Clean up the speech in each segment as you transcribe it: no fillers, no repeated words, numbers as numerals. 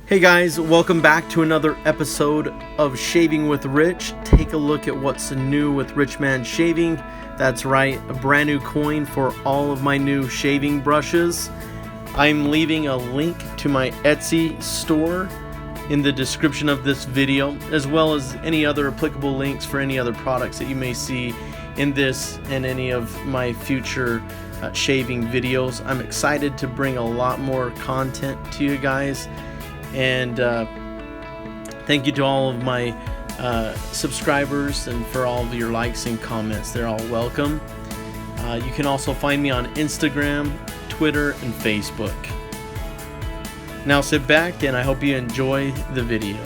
Hey guys, welcome back to another episode of Shaving with Rich. Take a look at what's new with Rich Man Shaving. That's right, a brand new coin for all of my new shaving brushes. I'm leaving a link to my Etsy store in the description of this video, as well as any other applicable links for any other products that you may see in this and any of my future shaving videos. I'm excited to bring a lot more content to you guys. And thank you to all of my subscribers and for all of your likes and comments. They're all welcome. You can also find me on Instagram, Twitter, and Facebook. Now sit back and I hope you enjoy the video.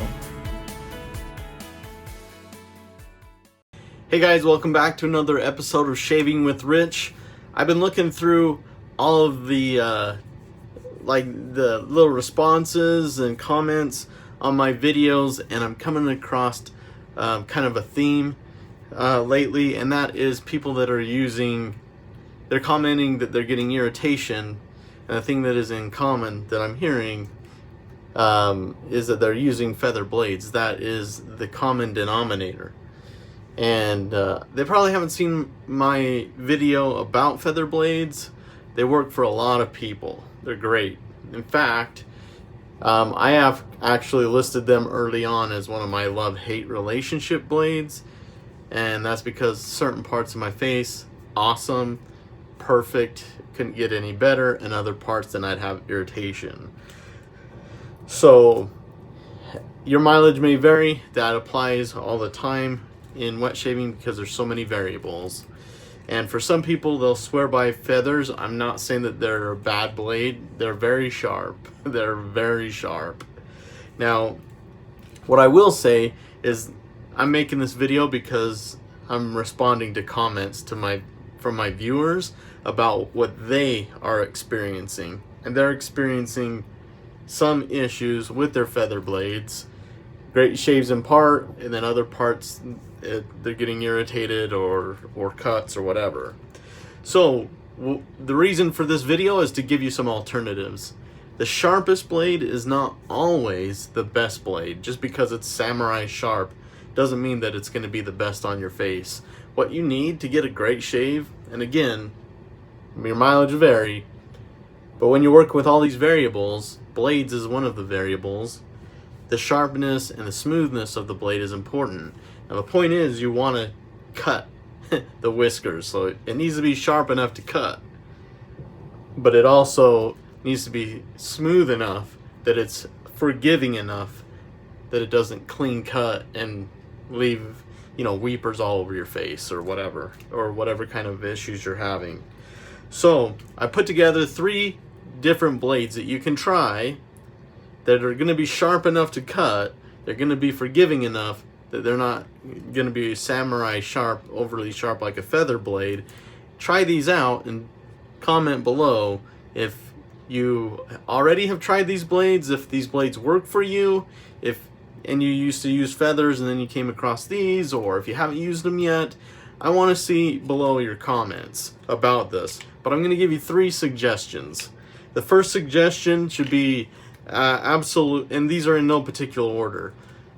Hey guys, welcome back to another episode of Shaving with Rich. I've been looking through all of the the little responses and comments on my videos, and I'm coming across kind of a theme lately, and that is people that are they're commenting that they're getting irritation, and the thing that is in common that I'm hearing is that they're using feather blades. That is the common denominator, and they probably haven't seen my video about feather blades. They work for a lot of people. They're great. In fact, I have actually listed them early on as one of my love-hate relationship blades, and that's because certain parts of my face, awesome, perfect, couldn't get any better, and other parts then I'd have irritation. So your mileage may vary. That applies all the time in wet shaving because there's so many variables. And for some people, they'll swear by feathers. I'm not saying that they're a bad blade. They're very sharp. They're very sharp. Now, what I will say is I'm making this video because I'm responding to comments from my viewers about what they are experiencing. And they're experiencing some issues with their feather blades. Great shaves in part, and then other parts they're getting irritated or cuts or whatever. So the reason for this video is to give you some alternatives. The sharpest blade is not always the best blade. Just because it's samurai sharp doesn't mean that it's going to be the best on your face. What you need to get a great shave, and again, your mileage will vary, but when you work with all these variables, blades is one of the variables. The sharpness and the smoothness of the blade is important. Now the point is, you want to cut the whiskers, so it needs to be sharp enough to cut, but it also needs to be smooth enough that it's forgiving enough that it doesn't clean cut and leave, weepers all over your face or whatever kind of issues you're having. So I put together 3 different blades that you can try that are going to be sharp enough to cut. They're going to be forgiving enough that they're not going to be samurai sharp, overly sharp like a feather blade. Try these out and comment below if you already have tried these blades, if these blades work for you, and you used to use feathers and then you came across these, or if you haven't used them yet. I want to see below your comments about this, but I'm going to give you 3 suggestions. The first suggestion should be absolute, and these are in no particular order,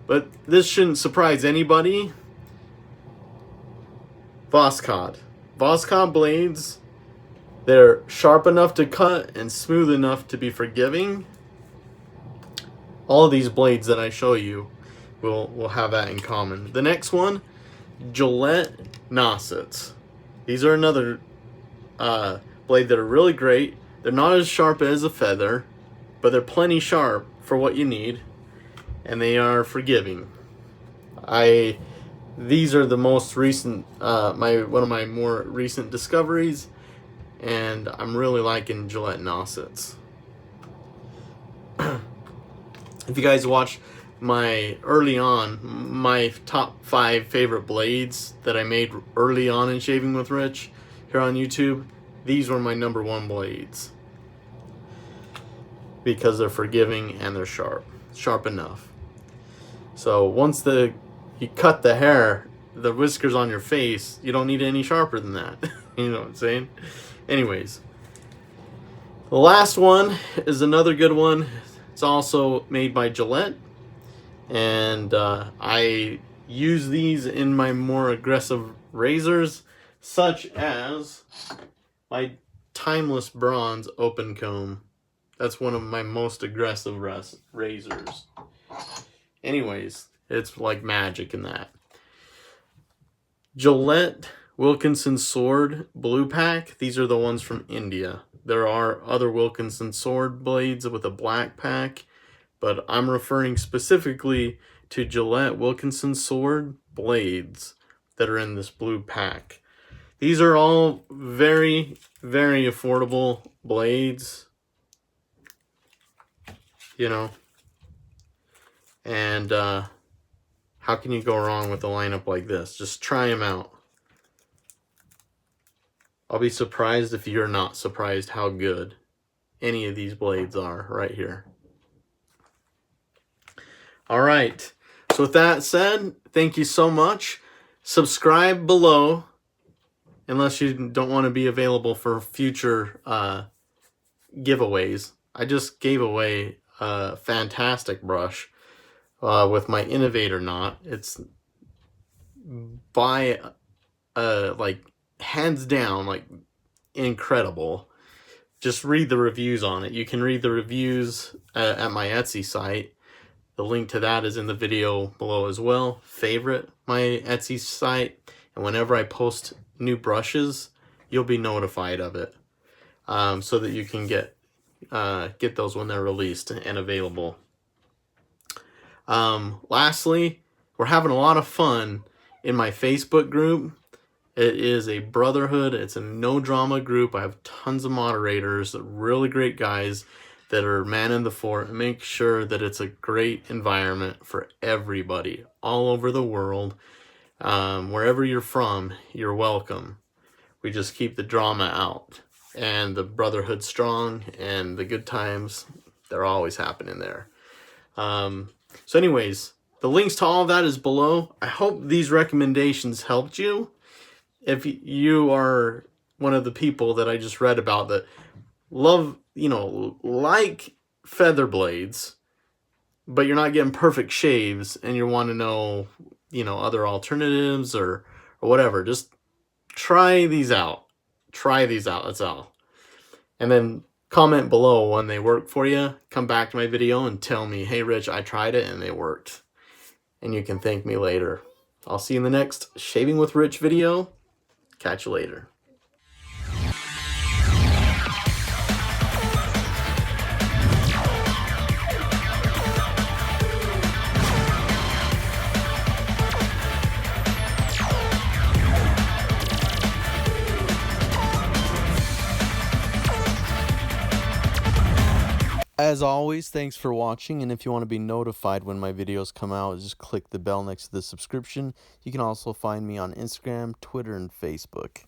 but this shouldn't surprise anybody. Voskhod blades, they're sharp enough to cut and smooth enough to be forgiving. All of these blades that I show you will have that in common. The next one, Gillette Nossets. These are another blade that are really great. They're not as sharp as a feather, but they're plenty sharp for what you need, and they are forgiving. These are the most recent, one of my more recent discoveries, and I'm really liking Gillette Nossets. If you guys watch my top 5 favorite blades that I made early on in Shaving with Rich here on YouTube, these were my number 1 blades because they're forgiving and they're sharp enough. So once you cut the hair, the whiskers on your face, you don't need any sharper than that. You know what I'm saying? Anyways, the last one is another good one. It's also made by Gillette, and I use these in my more aggressive razors, such as my Timeless Bronze Open Comb. That's one of my most aggressive razors. Anyways, it's like magic in that. Gillette Wilkinson Sword Blue Pack. These are the ones from India. There are other Wilkinson Sword blades with a black pack, but I'm referring specifically to Gillette Wilkinson Sword blades that are in this blue pack. These are all very, very affordable blades, you know, and how can you go wrong with a lineup like this? Just try them out. I'll be surprised if you're not surprised how good any of these blades are right here. All right. So with that said, thank you so much. Subscribe below, unless you don't want to be available for future giveaways. I just gave away a fantastic brush with my Innovator knot. It's by like hands down like incredible. Just read the reviews on it. You can read the reviews at my Etsy site. The link to that is in the video below as well. Favorite my Etsy site, and whenever I post new brushes, you'll be notified of it, so that you can get those when they're released and available. Lastly, we're having a lot of fun in my Facebook group. It is a brotherhood. It's a no drama group. I have tons of moderators, really great guys that are manning the fort and make sure that it's a great environment for everybody all over the world. Wherever you're from, you're welcome. We just keep the drama out, and the brotherhood strong, and the good times, they're always happening there. So anyways, the links to all of that is below. I hope these recommendations helped you. If you are one of the people that I just read about that love, like feather blades, but you're not getting perfect shaves, and you want to know, other alternatives or whatever, just try these out. Try these out, that's all. And then comment below when they work for you. Come back to my video and tell me, hey Rich, I tried it and they worked. And you can thank me later. I'll see you in the next Shaving with Rich video. Catch you later. As always, thanks for watching, and if you want to be notified when my videos come out, just click the bell next to the subscription. You can also find me on Instagram, Twitter, and Facebook.